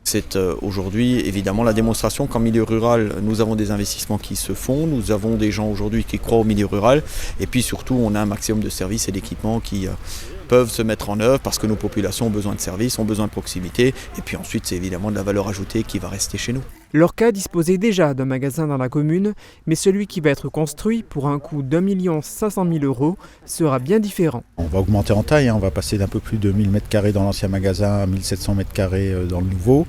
C'est aujourd'hui évidemment la démonstration qu'en milieu rural, nous avons des investissements qui se font, nous avons des gens aujourd'hui qui croient au milieu rural et puis surtout on a un maximum de services et d'équipements qui peuvent se mettre en œuvre parce que nos populations ont besoin de services, ont besoin de proximité et puis ensuite c'est évidemment de la valeur ajoutée qui va rester chez nous. Lorca disposait déjà d'un magasin dans la commune, mais celui qui va être construit pour un coût d'1 500 000 € sera bien différent. On va augmenter en taille, on va passer d'un peu plus de 1000 m² dans l'ancien magasin à 1700 m² dans le nouveau.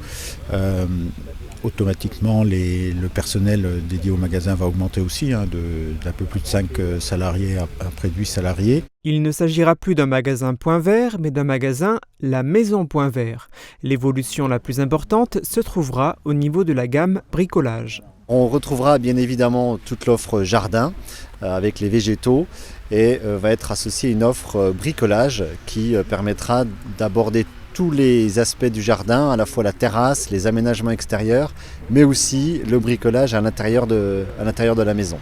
Automatiquement, le personnel dédié au magasin va augmenter aussi, d'un peu plus de 5 salariés à près de 8 salariés. Il ne s'agira plus d'un magasin Point Vert, mais d'un magasin La Maison Point Vert. L'évolution la plus importante se trouvera au niveau de la gamme bricolage. On retrouvera bien évidemment toute l'offre jardin avec les végétaux et va être associée une offre bricolage qui permettra d'aborder tous les aspects du jardin, à la fois la terrasse, les aménagements extérieurs, mais aussi le bricolage à l'intérieur de la maison.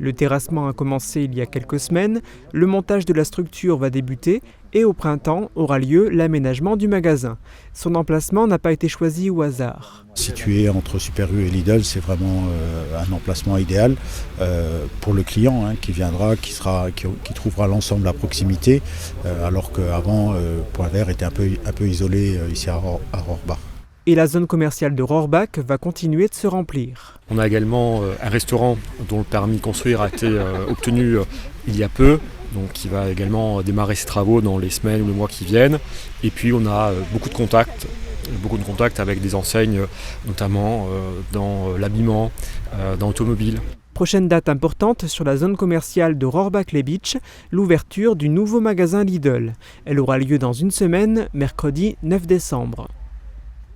Le terrassement a commencé il y a quelques semaines, le montage de la structure va débuter et au printemps aura lieu l'aménagement du magasin. Son emplacement n'a pas été choisi au hasard. Situé entre Super U et Lidl, c'est vraiment un emplacement idéal pour le client qui viendra, qui trouvera l'ensemble à proximité, alors qu'avant Point Vert était un peu isolé ici à Rohrbach. Et la zone commerciale de Rohrbach va continuer de se remplir. On a également un restaurant dont le permis de construire a été obtenu il y a peu, donc qui va également démarrer ses travaux dans les semaines ou les mois qui viennent. Et puis on a beaucoup de contacts avec des enseignes, notamment dans l'habillement, dans l'automobile. Prochaine date importante sur la zone commerciale de Rohrbach-les-Bitches, l'ouverture du nouveau magasin Lidl. Elle aura lieu dans une semaine, mercredi 9 décembre.